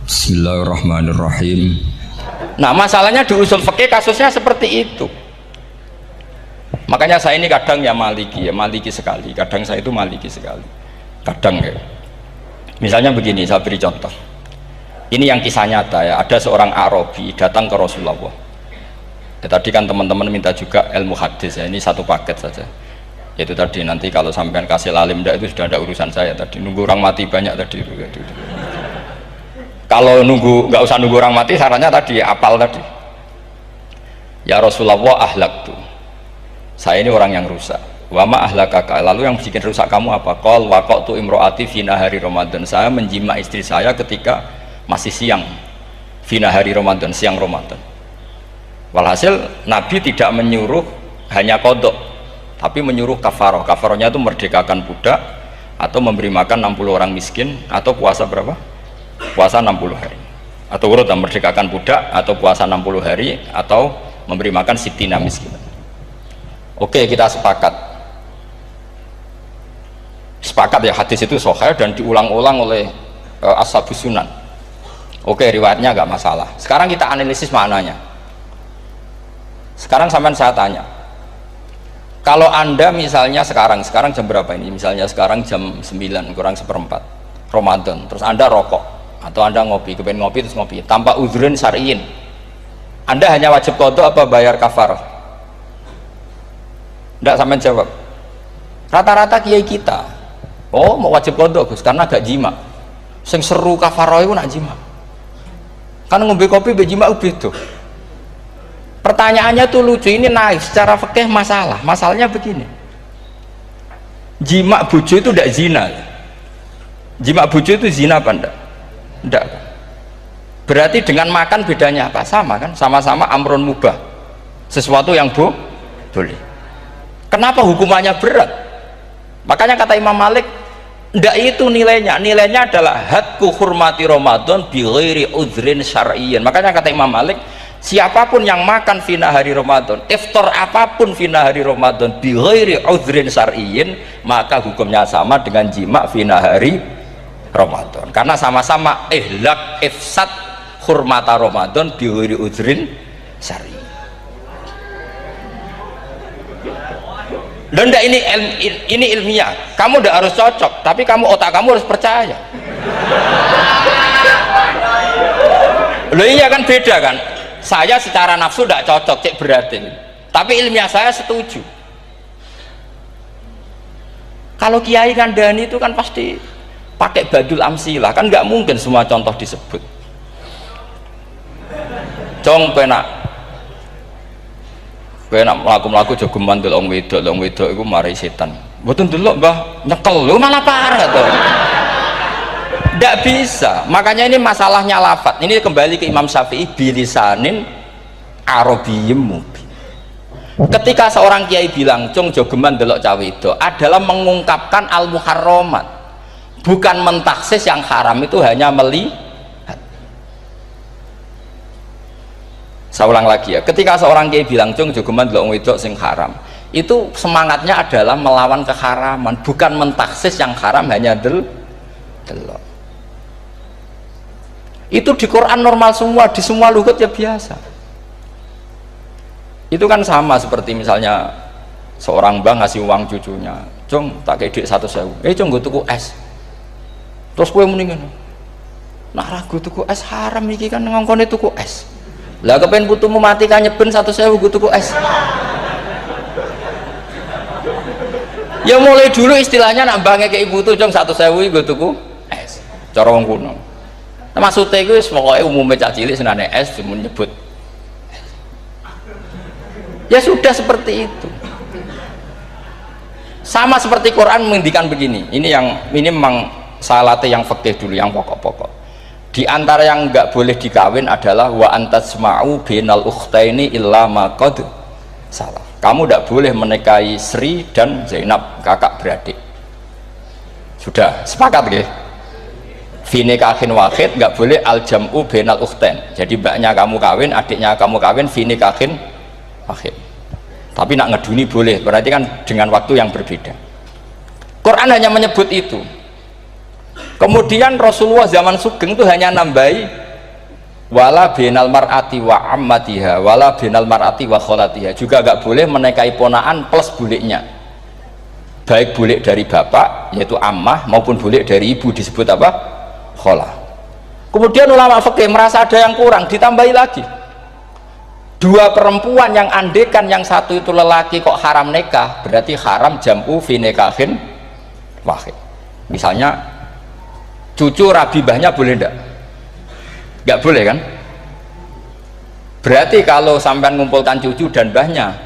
Bismillahirrahmanirrahim. Nah, masalahnya di usul fikih kasusnya seperti itu. Makanya saya ini kadang ya maliki sekali. Kadang saya itu maliki sekali. Kadang ya. Misalnya begini, saya beri contoh. Ini yang kisah nyata ya. Ada seorang Arabi datang ke Rasulullah. Ya, tadi kan teman-teman minta juga ilmu hadis ya. Ini satu paket saja. Itu tadi nanti kalau sampean kasih lalim itu sudah ada urusan saya tadi. Nunggu orang mati banyak tadi itu. Kalau nggak usah nunggu orang mati, sarannya tadi apal tadi. Ya Rasulullah, ahlak tuh. Saya ini orang yang rusak. Wama ahlakaka. Lalu yang bikin rusak kamu apa? Qol waqatu imroati fina hari Ramadan. Saya menjima istri saya ketika masih siang. Fina hari Ramadan, siang Ramadan. Walhasil Nabi tidak menyuruh hanya kodok, tapi menyuruh kafaroh. Kafarohnya itu merdekakan budak, atau memberi makan 60 orang miskin, atau puasa berapa? Puasa 60 hari. Atau urut merdekakan budak, atau puasa 60 hari, atau memberi makan sitina miskin. Oke, kita sepakat ya hadis itu sahih dan diulang-ulang oleh Ashabus Sunan. Oke, riwayatnya nggak masalah. Sekarang kita analisis maknanya. Sekarang sampean saya tanya, kalau anda misalnya sekarang jam berapa ini? Misalnya sekarang jam 9 kurang seperempat Ramadan, terus anda rokok atau anda ngopi, kepengen ngopi terus ngopi tanpa uzrun syar'iyin, anda hanya wajib qadha apa bayar kafarah? Tidak sampean jawab. Rata-rata kiai kita, oh mau wajib qadha Gus karena gak jima. Sing seru kafarah itu nak jima. Kan ngombe kopi be jima beda. Pertanyaannya tuh lucu, ini naif secara fikih masalahnya begini, jima bojo itu tidak zina, jima bojo itu zina apa enggak? Enggak. Berarti dengan makan bedanya apa? Sama kan, sama-sama amrun mubah, sesuatu yang boleh. Kenapa hukumannya berat? Makanya kata Imam Malik, enggak itu nilainya adalah hadku hurmati Ramadan bi ghairi udhrin syar'iyyin. Makanya kata Imam Malik, siapapun yang makan fina hari Ramadan, iftar apapun fina hari Ramadan bi ghairi udhrin syar'iyyin, maka hukumnya sama dengan jima fina hari Ramadan, karena sama-sama ihlak ifsad hurmata Ramadan bi ghairi udhrin syar'iyyin. Dan ini ilmiah, kamu udah harus cocok, tapi otak kamu harus percaya. Loh iya kan, beda kan. Saya secara nafsu tidak cocok, cek berarti, tapi ilmiah saya setuju. Kalau Kiai Kandani itu kan pasti pakai badul amsilah, kan nggak mungkin semua contoh disebut. Cong penak melaku jogeman delok wedok itu mari setan. Mboten delok Mbah, nyekel lho malah parah tuh. Tidak bisa. Makanya ini masalahnya lafat. Ini kembali ke Imam Syafi'i, bilisanin arabiyyim mubin. Ketika seorang kiai bilang cung jogeman delok cawe itu adalah mengungkapkan al muharramat, bukan mentaksis yang haram itu hanya melihat. Saya ulang lagi ya, ketika seorang kiai bilang cung jogeman delok wedok sing haram, itu semangatnya adalah melawan keharaman, bukan mentaksis yang haram hanya delok. Itu di Quran normal semua, di semua lugat ya biasa. Itu kan sama seperti misalnya seorang bang ngasih uang cucunya, cung tak kayak duit 100.000, cung gue tuku es, terus gue mendingan nah ragu tuku es haram iki kan ngongkone tuku es, lah kepen putumu mati kan nyeben 100.000 gue tuku es. Ya mulai dulu istilahnya nak bangnya ke ibu tuh cung 100.000 gue tuku es, cara wong kuno. Maksudnya itu pokoknya umumnya cak cilik senane es cuma nyebut. Ya sudah seperti itu. Sama seperti Quran menghentikan begini. Ini memang salate yang fikih dulu, yang pokok-pokok. Di antara yang nggak boleh dikawin adalah wa antasma'u bainal ukhtaini illa ma qad salah. Kamu tidak boleh menikahi Sri dan Zainab, kakak beradik. Sudah sepakat nggih? Fi nikahin wahid nggak boleh al jam'u bainal ukhtain. Jadi mbaknya kamu kawin, adiknya kamu kawin, fi nikahin wahid. Tapi nak ngeduni boleh, berarti kan dengan waktu yang berbeda. Quran hanya menyebut itu. Kemudian Rasulullah zaman Sugeng itu hanya nambahi wala binal mar'ati wa ammatiha wala binal mar'ati wa kholatiha, juga gak boleh menikahi ponaan plus buliknya, baik bulik dari bapak yaitu ammah maupun bulik dari ibu disebut apa? Kholah. Kemudian ulama fikih merasa ada yang kurang, ditambahi lagi dua perempuan yang andekan yang satu itu lelaki kok haram nikah, berarti haram jam'u fi nikahin wahid. Misalnya cucu rabibahnya boleh enggak? Enggak boleh kan? Berarti kalau sampai mengumpulkan cucu dan bahnya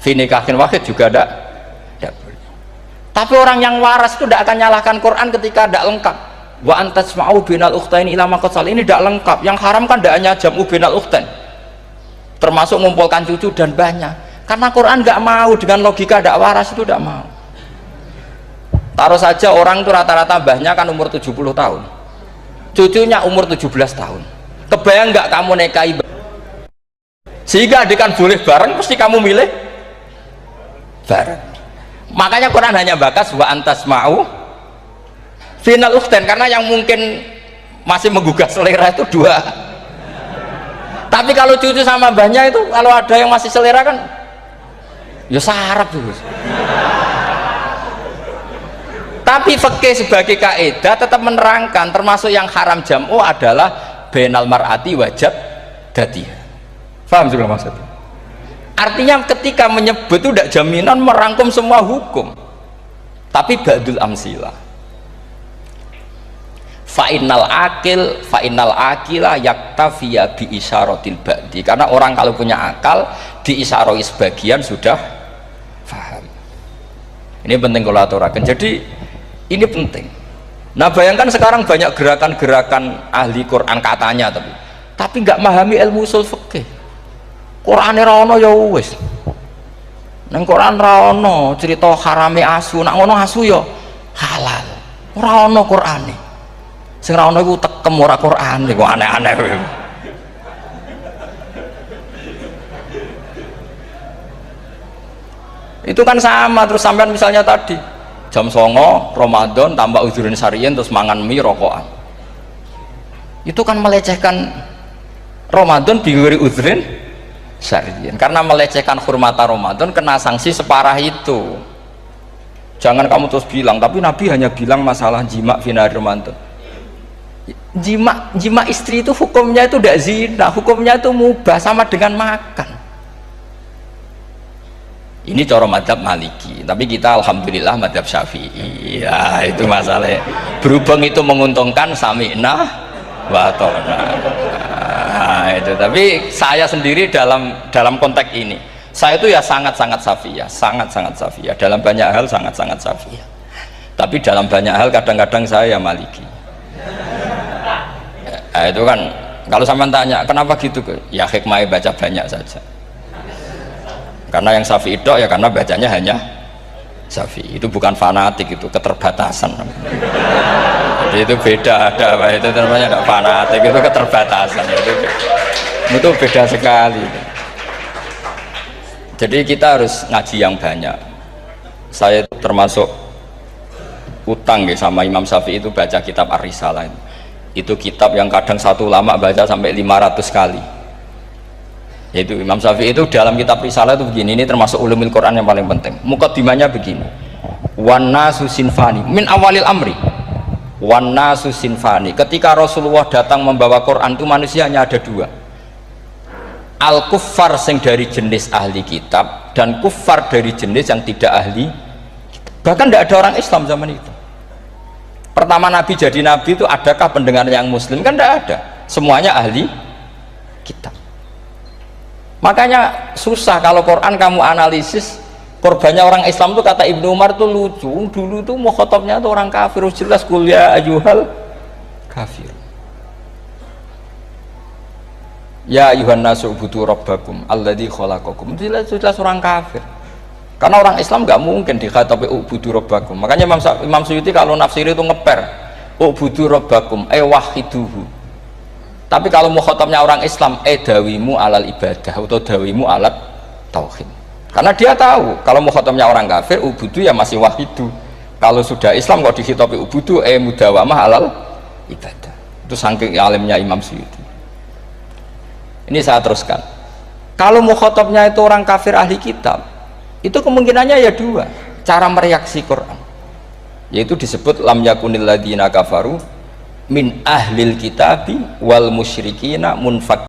fi nikahin wahid juga enggak boleh. Tapi orang yang waras itu tidak akan nyalahkan Quran ketika tidak lengkap. Wa antasma'u binal ukhtaini ila ma qad sal, ini tidak lengkap. Yang haram kan tidak hanya jam'u binal ukhtain, termasuk mengumpulkan cucu dan bahnya, karena Quran nggak mau dengan logika tidak waras itu, tidak mau. Taruh saja orang itu rata-rata bahnya kan umur 70 tahun, cucunya umur 17 tahun, kebayang nggak kamu nikahi sehingga adik kan boleh bareng, pasti kamu milih bareng. Makanya Quran hanya bakas wa antas mau final ukhtain, karena yang mungkin masih menggugah selera itu dua. Tapi kalau cucu sama mbahnya itu, kalau ada yang masih selera kan ya sarap tuh. Tapi fikih sebagai kaidah tetap menerangkan termasuk yang haram jam'u adalah bainal mar'ati wajad dadiha. Paham juga maksudnya? Artinya ketika menyebut itu tidak jaminan merangkum semua hukum, tapi ba'dul amsilah. Fa'innal akila yaktafiya bi isyaratil ba'di, karena orang kalau punya akal diisyarai sebagian sudah paham. Ini penting kalau aturakan, jadi ini penting. Nah bayangkan sekarang banyak gerakan-gerakan ahli Quran katanya, tapi nggak memahami ilmu usul fikih. Qur'ane ra ono ya wis, nang Quran ra ono cerita harame asu, nak ngono asu ya halal, ora ono Qur'ane. Sing ra ono iku tekem ora Quran, kok aneh-aneh. Itu kan sama, terus sampean misalnya tadi jam 09.00 Ramadan tambah uzurin syariyin terus mangan mie rokokan, itu kan melecehkan Ramadan digori uzurin syariyin, karena melecehkan hurmata Ramadan kena sanksi separah itu. Jangan kamu terus bilang tapi Nabi hanya bilang masalah jima finari Ramadan. Jima istri itu hukumnya itu tidak zina, hukumnya itu mubah, sama dengan makan. Ini cara madhab Maliki, tapi kita alhamdulillah madhab Syafi'i. Ya itu masalahnya, berhubung itu menguntungkan sami'na wa ta'na. Nah, itu. Tapi saya sendiri dalam konteks ini, saya itu ya sangat-sangat Syafi'iyah, sangat-sangat Syafi'iyah, dalam banyak hal sangat-sangat Syafi'iyah. Tapi dalam banyak hal kadang-kadang saya Maliki. Nah, itu kan kalau sampean tanya kenapa gitu, ya hikmahnya baca banyak saja. Karena yang Syafi'i itu ya karena bacanya hanya Syafi'i, itu bukan fanatik, itu keterbatasan. Jadi itu beda, ada apa itu namanya, tidak fanatik, itu keterbatasan, itu beda sekali. Jadi kita harus ngaji yang banyak. Saya termasuk utang ya sama Imam Syafi'i itu baca kitab Ar-Risalah itu kitab yang kadang satu ulama baca sampai 500 kali. Yaitu Imam Syafi'i itu dalam kitab Risalah itu begini, ini termasuk ulumul Quran yang paling penting. Muqaddimahnya begini, wan nasu sinfani min awalil amri, wan nasu sinfani. Ketika Rasulullah datang membawa Quran itu manusianya ada dua, al kuffar sing dari jenis ahli kitab dan kuffar dari jenis yang tidak ahli kitab. Bahkan tidak ada orang Islam zaman itu. Pertama Nabi jadi Nabi itu adakah pendengar yang Muslim? Kan tidak ada, semuanya ahli kitab. Makanya susah kalau Quran kamu analisis korbannya orang Islam tuh, kata Ibnu Umar tuh lucu, dulu tuh mukhatabnya tuh orang kafir, jelas kuliah ayyuhal kafir, ya ayyuhan nasu ubudu rabbakum alladzi khalaqakum, jelas orang kafir. Karena orang Islam nggak mungkin dikhatabi ubudu rabbakum. Makanya Imam Suyuti kalau nafsir itu ngeper ubudu rabbakum wahiduhu. Tapi kalau mukhatabnya orang Islam dawimu alal ibadah atau dawimu alat tauhid, karena dia tahu kalau mukhatabnya orang kafir ubudu ya masih wahidu, Kalau sudah Islam kok dikhitabi ubudu mudawamah alal ibadah. Itu saking alimnya Imam Suyuti. Ini saya teruskan. Kalau mukhatabnya itu orang kafir ahli kitab, itu kemungkinannya ya dua cara mereaksi Quran, yaitu disebut lam yakunil ladina kafaru min ahlil kitabi wal musyrikina munfak